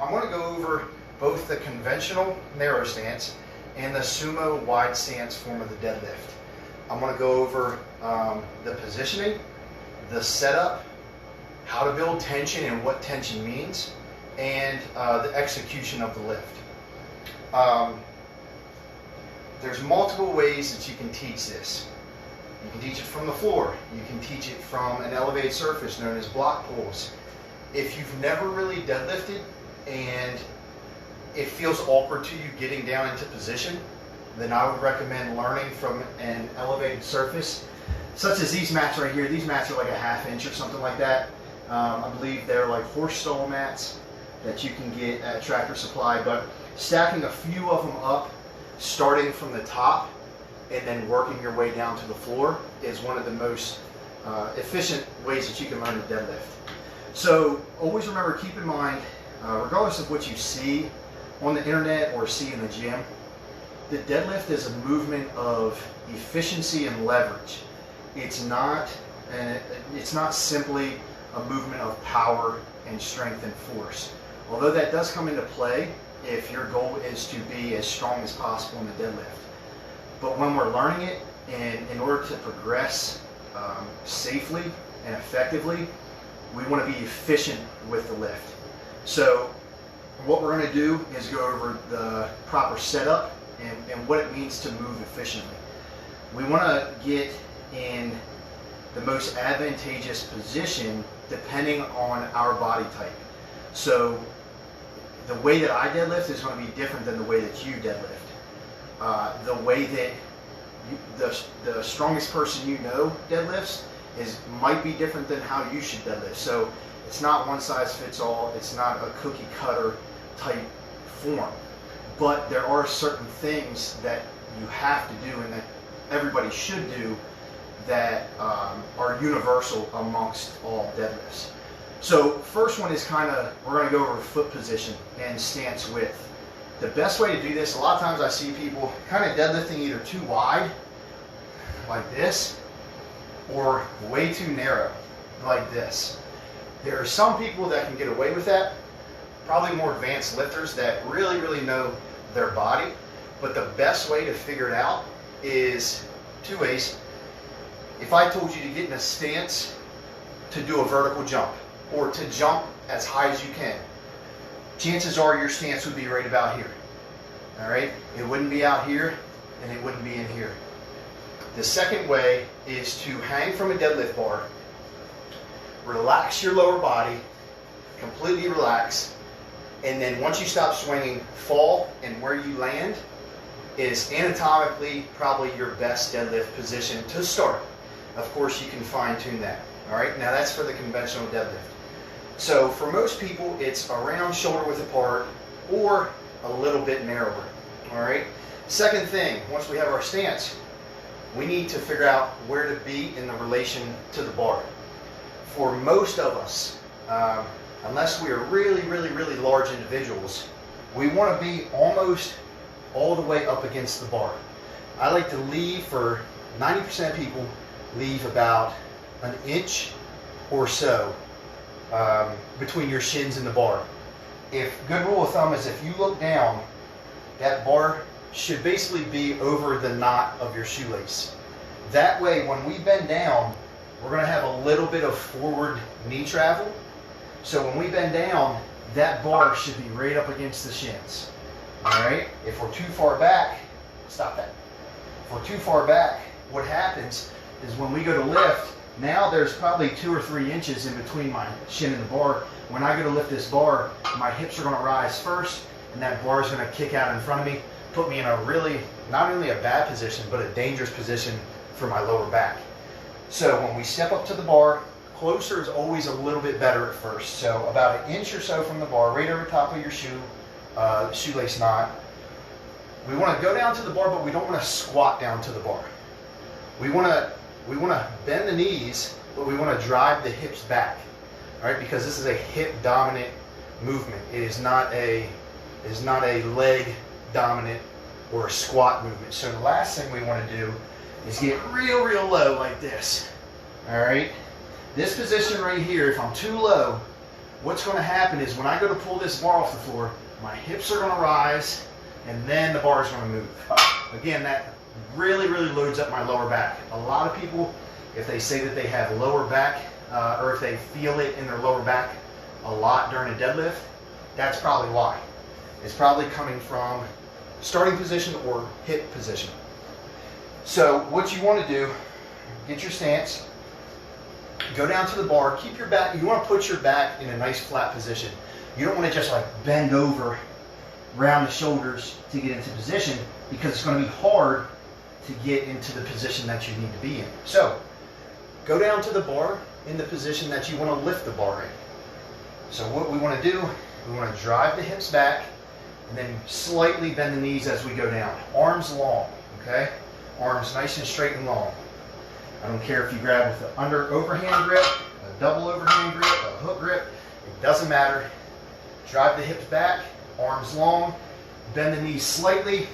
I'm going to go over both the conventional narrow stance and the sumo wide stance form of the deadlift. I'm going to go over the positioning, the setup, how to build tension and what tension means, and the execution of the lift. There's multiple ways that you can teach this. You can teach it from the floor. You can teach it from an elevated surface known as block pulls. If you've never really deadlifted and it feels awkward to you getting down into position, then I would recommend learning from an elevated surface, such as these mats right here. These mats are like a ½ inch or something like that. I believe they're like horse stall mats that you can get at Tractor Supply, but stacking a few of them up, starting from the top and then working your way down to the floor is one of the most efficient ways that you can learn to deadlift. So always remember, keep in mind, regardless of what you see on the internet or see in the gym, the deadlift is a movement of efficiency and leverage. It's not simply a movement of power and strength and force. Although that does come into play if your goal is to be as strong as possible in the deadlift. But when we're learning it, and in order to progress safely and effectively, we want to be efficient with the lift. So what we're going to do is go over the proper setup and what it means to move efficiently. We want to get in the most advantageous position depending on our body type. So the way that I deadlift is going to be different than the way that you deadlift. The way that the strongest person you know deadlifts might be different than how you should deadlift. So it's not one size fits all. It's not a cookie cutter type form. But there are certain things that you have to do and that everybody should do that are universal amongst all deadlifts. So first one is we're going to go over foot position and stance width. The best way to do this, a lot of times I see people kind of deadlifting either too wide, like this, or way too narrow, like this. There are some people that can get away with that, probably more advanced lifters that really, really know their body, but the best way to figure it out is two ways. If I told you to get in a stance to do a vertical jump, or to jump as high as you can, chances are your stance would be right about here. All right? It wouldn't be out here, and it wouldn't be in here. The second way is to hang from a deadlift bar, relax your lower body, completely relax, and then once you stop swinging, fall, and where you land is anatomically probably your best deadlift position to start. Of course, you can fine-tune that. All right? Now that's for the conventional deadlift. So for most people, it's around shoulder width apart or a little bit narrower. All right. Second thing, once we have our stance, we need to figure out where to be in the relation to the bar. For most of us, unless we are really, really, really large individuals, we want to be almost all the way up against the bar. I like to leave, for 90% of people, leave about an inch or so between your shins and the bar. Good rule of thumb is if you look down, that bar should basically be over the knot of your shoelace. That way, when we bend down, we're going to have a little bit of forward knee travel. So when we bend down, that bar should be right up against the shins. All right? If we're too far back, stop that. If we're too far back, what happens is when we go to lift, now there's probably 2 or 3 inches in between my shin and the bar. When I go to lift this bar, my hips are going to rise first, and that bar is going to kick out in front of me, put me in a really, not only a bad position, but a dangerous position for my lower back. So when we step up to the bar, closer is always a little bit better at first. So about 1 inch or so from the bar, right over top of your shoelace knot. We want to go down to the bar, but we don't want to squat down to the bar. We want to bend the knees, but we want to drive the hips back. All right, because this is a hip dominant movement. It is not a leg dominant or a squat movement. So the last thing we want to do is get real, real low like this. All right, this position right here, if I'm too low, what's going to happen is when I go to pull this bar off the floor, my hips are going to rise, and then the bar is going to move. Again, that really, really loads up my lower back. A lot of people, if they say that they have lower back, or if they feel it in their lower back a lot during a deadlift, that's probably why. It's probably coming from starting position or hip position. So what you want to do, get your stance, go down to the bar, keep your back, you want to put your back in a nice flat position. You don't want to just like bend over, round the shoulders to get into position, because it's going to be hard to get into the position that you need to be in. So go down to the bar in the position that you want to lift the bar in. So what we want to do, we want to drive the hips back and then slightly bend the knees as we go down. Arms long, okay? Arms nice and straight and long. I don't care if you grab with the overhand grip, a double overhand grip, a hook grip, it doesn't matter. Drive the hips back, arms long, bend the knees slightly,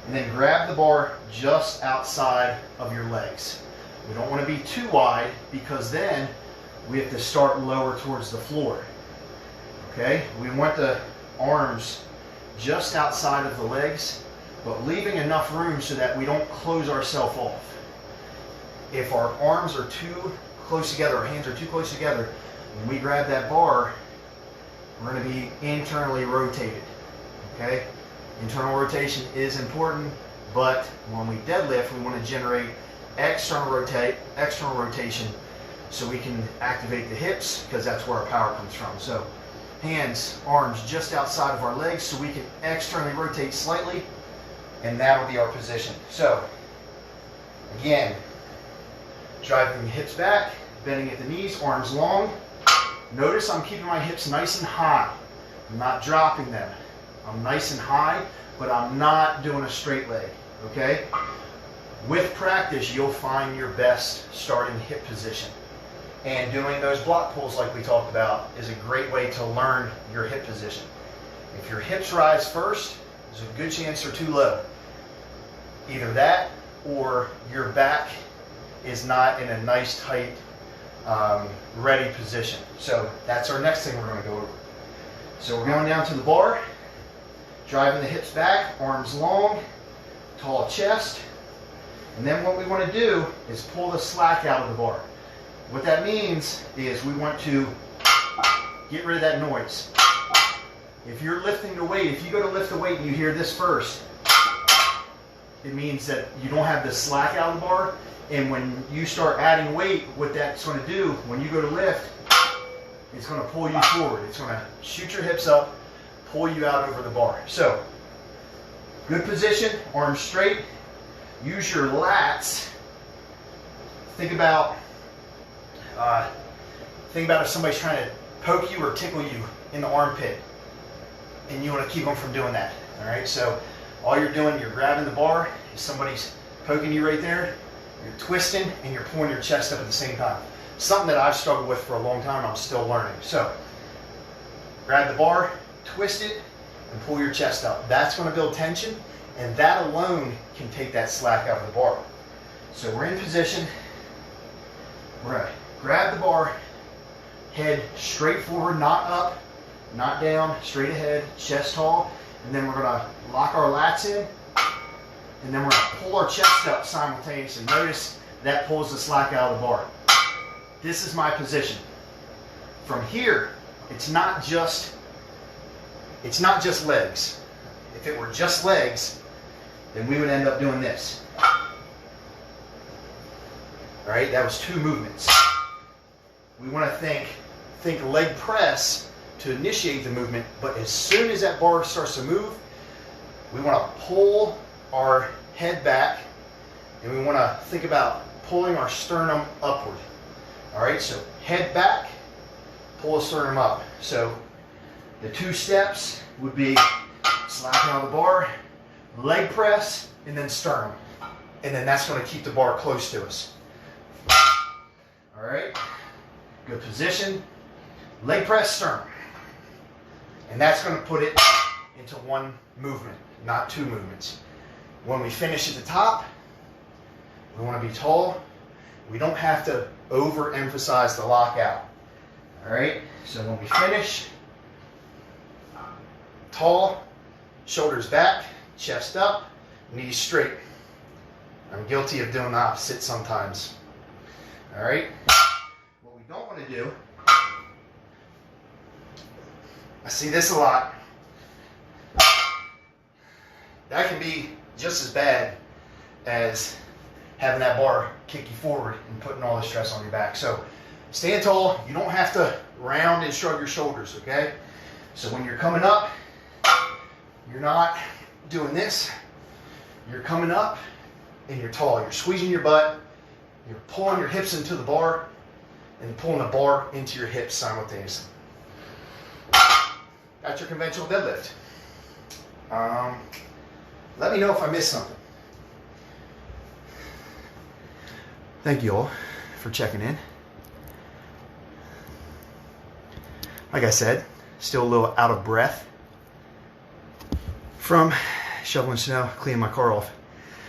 and then grab the bar just outside of your legs. We don't want to be too wide, because then we have to start lower towards the floor. Okay? We want the arms just outside of the legs, but leaving enough room so that we don't close ourselves off. If our arms are too close together, our hands are too close together, when we grab that bar, we're going to be internally rotated. Okay? Internal rotation is important, but when we deadlift, we want to generate external rotation so we can activate the hips, because that's where our power comes from. So hands, arms just outside of our legs so we can externally rotate slightly, and that'll be our position. So again, driving the hips back, bending at the knees, arms long. Notice I'm keeping my hips nice and high. I'm not dropping them. I'm nice and high, but I'm not doing a straight leg, okay? With practice, you'll find your best starting hip position. And doing those block pulls like we talked about is a great way to learn your hip position. If your hips rise first, there's a good chance they're too low. Either that, or your back is not in a nice, tight, ready position. So that's our next thing we're going to go over. So we're going down to the bar, driving the hips back, arms long, tall chest. And then what we want to do is pull the slack out of the bar. What that means is we want to get rid of that noise. If you're lifting the weight, if you go to lift the weight and you hear this first, it means that you don't have the slack out of the bar. And when you start adding weight, what that's going to do, when you go to lift, it's going to pull you forward. It's going to shoot your hips up, pull you out over the bar. So, good position, arms straight. Use your lats. Think about if somebody's trying to poke you or tickle you in the armpit, and you want to keep them from doing that. All right. So all you're doing, you're grabbing the bar. If somebody's poking you right there, you're twisting and you're pulling your chest up at the same time. Something that I've struggled with for a long time. I'm still learning. So grab the bar, twist it, and pull your chest up. That's going to build tension, and that alone can take that slack out of the bar. So we're in position. We're going to grab the bar, head straight forward, not up, not down, straight ahead, chest tall, and then we're going to lock our lats in, and then we're going to pull our chest up simultaneously. Notice that pulls the slack out of the bar. This is my position. From here, it's not just legs. If it were just legs, then we would end up doing this. All right, that was 2 movements. We want to think leg press to initiate the movement, but as soon as that bar starts to move, we want to pull our head back, and we want to think about pulling our sternum upward. All right, so head back, pull the sternum up. So the 2 steps would be slapping on the bar, leg press, and then sternum. And then that's going to keep the bar close to us. All right, good position, leg press, sternum. And that's going to put it into 1 movement, not 2 movements. When we finish at the top, we want to be tall. We don't have to overemphasize the lockout. All right. So when we finish, tall, shoulders back, chest up, knees straight. I'm guilty of doing the opposite sometimes. All right? What we don't want to do, I see this a lot. That can be just as bad as having that bar kick you forward and putting all the stress on your back. So stand tall. You don't have to round and shrug your shoulders, okay? So when you're coming up, you're not doing this. You're coming up and you're tall. You're squeezing your butt. You're pulling your hips into the bar and pulling the bar into your hips simultaneously. That's your conventional deadlift. Let me know if I missed something. Thank you all for checking in. Like I said, still a little out of breath from shoveling snow, cleaning my car off.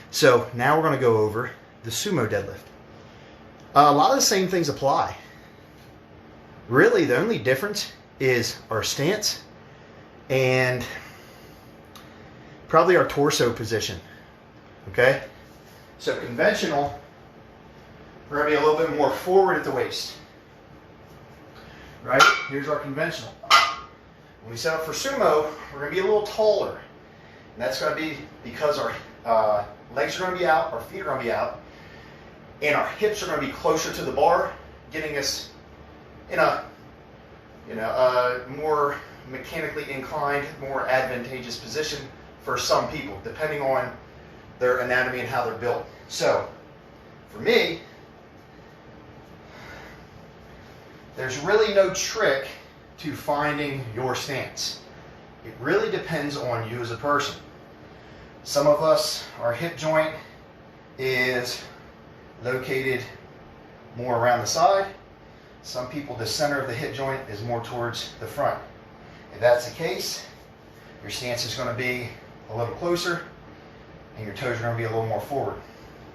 So now we're going to go over the sumo deadlift. A lot of the same things apply. Really, the only difference is our stance and probably our torso position. Okay? So conventional, we're going to be a little bit more forward at the waist. Right? Here's our conventional. When we set up for sumo, we're going to be a little taller. And that's going to be because our legs are going to be out, our feet are going to be out, and our hips are going to be closer to the bar, getting us in a more mechanically inclined, more advantageous position for some people, depending on their anatomy and how they're built. So, for me, there's really no trick to finding your stance. It really depends on you as a person. Some of us, our hip joint is located more around the side. Some people, the center of the hip joint is more towards the front. If that's the case, your stance is going to be a little closer and your toes are going to be a little more forward.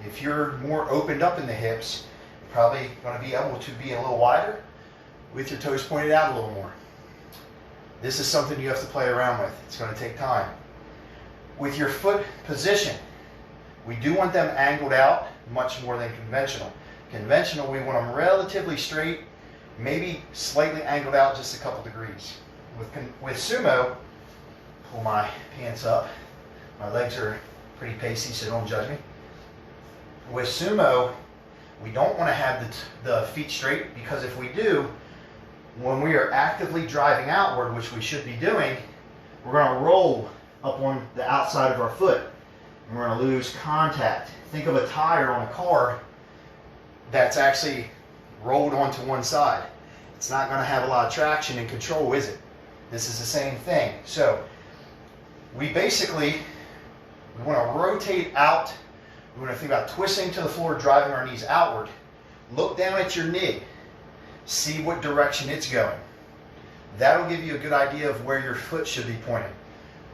If you're more opened up in the hips, you're probably going to be able to be a little wider with your toes pointed out a little more. This is something you have to play around with. It's going to take time. With your foot position, we do want them angled out much more than conventional. Conventional, we want them relatively straight, maybe slightly angled out just a couple degrees. With sumo, pull my pants up. My legs are pretty pacey, so don't judge me. With sumo, we don't want to have the feet straight, because if we do, when we are actively driving outward, which we should be doing, we're going to roll up on the outside of our foot and we're going to lose contact. Think of a tire on a car that's actually rolled onto one side. It's not going to have a lot of traction and control, is it? This is the same thing. So we want to rotate out. We want to think about twisting to the floor, driving our knees outward. Look down at your knee. See what direction it's going. That'll give you a good idea of where your foot should be pointing.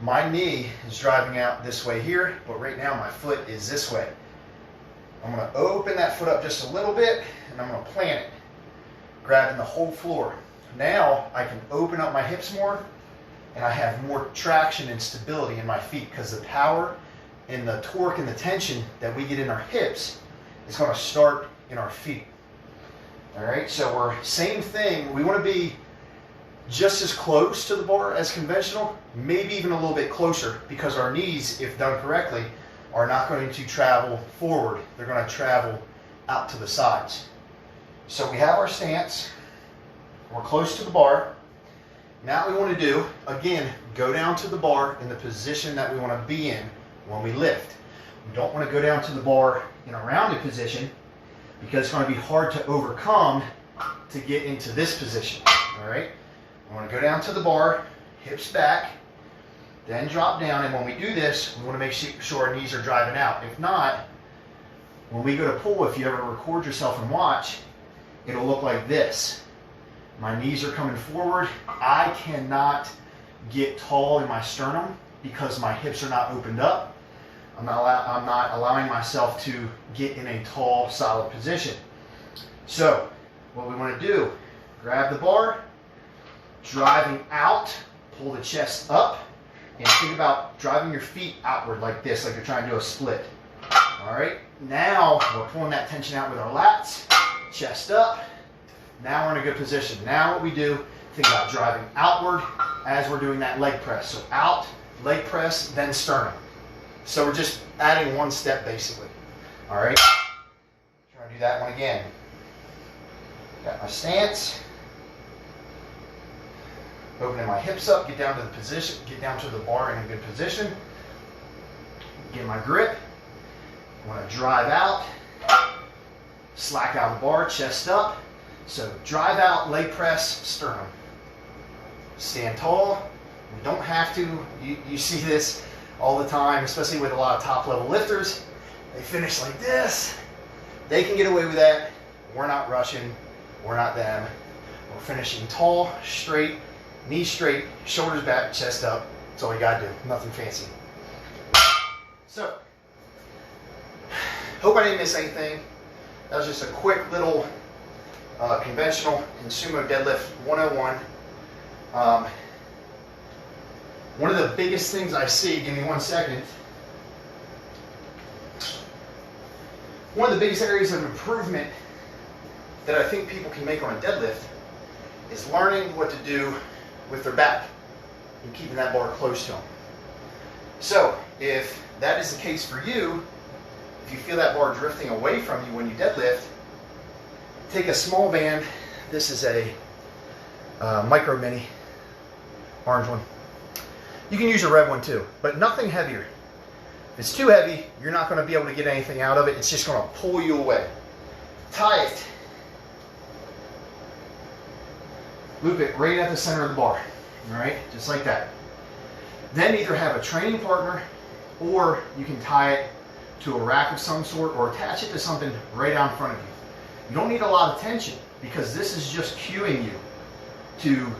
My knee is driving out this way here, but right now my foot is this way. I'm going to open that foot up just a little bit, and I'm going to plant it, grabbing the whole floor. Now I can open up my hips more, and I have more traction and stability in my feet, because the power and the torque and the tension that we get in our hips is going to start in our feet. All right, so we're same thing. We want to be just as close to the bar as conventional, maybe even a little bit closer, because our knees, if done correctly, are not going to travel forward. They're going to travel out to the sides. So we have our stance. We're close to the bar. Now what we want to do, again, go down to the bar in the position that we want to be in when we lift. We don't want to go down to the bar in a rounded position, because it's going to be hard to overcome to get into this position. All right? We want to go down to the bar, hips back, then drop down. And when we do this, we want to make sure our knees are driving out. If not, when we go to pull, if you ever record yourself and watch, it'll look like this. My knees are coming forward. I cannot get tall in my sternum because my hips are not opened up. I'm not allowing myself to get in a tall, solid position. So what we want to do, grab the bar, driving out, pull the chest up, and think about driving your feet outward like this, like you're trying to do a split. All right, now we're pulling that tension out with our lats, chest up. Now we're in a good position. Now what we do, think about driving outward as we're doing that leg press. So out, leg press, then sternum. So we're just adding one step basically. All right, try to do that one again. Got my stance. Opening my hips up, get down to the position, get down to the bar in a good position. Get my grip. I want to drive out, slack out the bar, chest up. So drive out, leg press, sternum. Stand tall. We don't have to. You see this all the time, especially with a lot of top level lifters. They finish like this. They can get away with that. We're not rushing. We're not them. We're finishing tall, straight, knees straight, shoulders back, chest up. That's all you gotta do. Nothing fancy. So, hope I didn't miss anything. That was just a quick little conventional and sumo deadlift 101. One of the biggest things I see, give me 1 second. One of the biggest areas of improvement that I think people can make on a deadlift is learning what to do with their back and keeping that bar close to them. So if that is the case for you, if you feel that bar drifting away from you when you deadlift, take a small band. This is a Micro Mini, orange one. You can use a red one too, but nothing heavier. If it's too heavy, you're not going to be able to get anything out of it. It's just going to pull you away. Tie it. Loop it right at the center of the bar. All right, just like that. Then either have a training partner, or you can tie it to a rack of some sort, or attach it to something right out in front of you. You don't need a lot of tension, because this is just cueing you to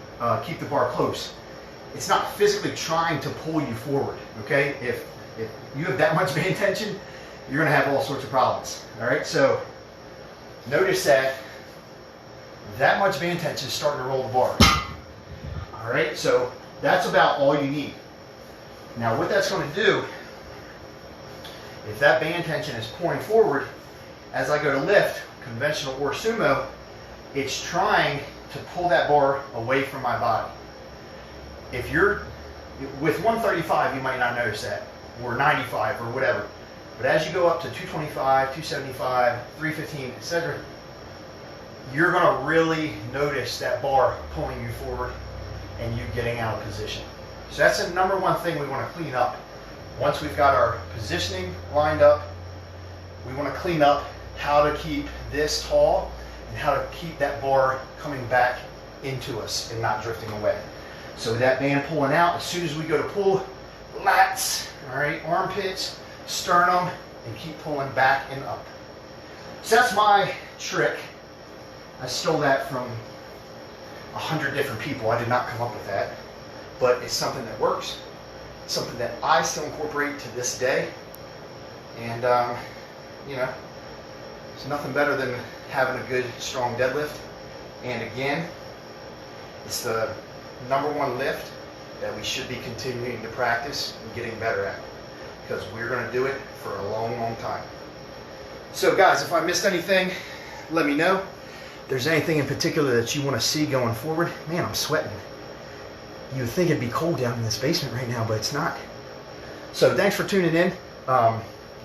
keep the bar close. It's not physically trying to pull you forward, okay? If you have that much band tension, you're gonna have all sorts of problems, all right? So notice that much band tension is starting to roll the bar. All right, so that's about all you need. Now what that's gonna do, if that band tension is pulling forward, as I go to lift, conventional or sumo, it's trying to pull that bar away from my body. If you're, with 135, you might not notice that, or 95 or whatever. But as you go up to 225, 275, 315, etc., you're gonna really notice that bar pulling you forward and you getting out of position. So that's the number one thing we wanna clean up. Once we've got our positioning lined up, we wanna clean up how to keep this tall and how to keep that bar coming back into us and not drifting away. So with that band pulling out, as soon as we go to pull, lats, all right, armpits, sternum, and keep pulling back and up. So that's my trick. I stole that from 100 different people. I did not come up with that, but it's something that works. It's something that I still incorporate to this day. And, you know, it's nothing better than having a good, strong deadlift. And again, it's the number one lift that we should be continuing to practice and getting better at, because we're going to do it for a long, long time. So guys, if I missed anything, let me know. If there's anything in particular that you want to see going forward, man, I'm sweating. You would think it'd be cold down in this basement right now, but it's not. So thanks for tuning in.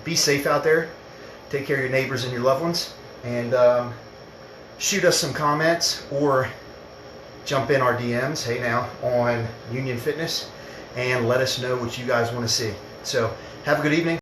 Be safe out there. Take care of your neighbors and your loved ones. And shoot us some comments or jump in our DMs, hey now, on Union Fitness, and let us know what you guys want to see. So have a good evening.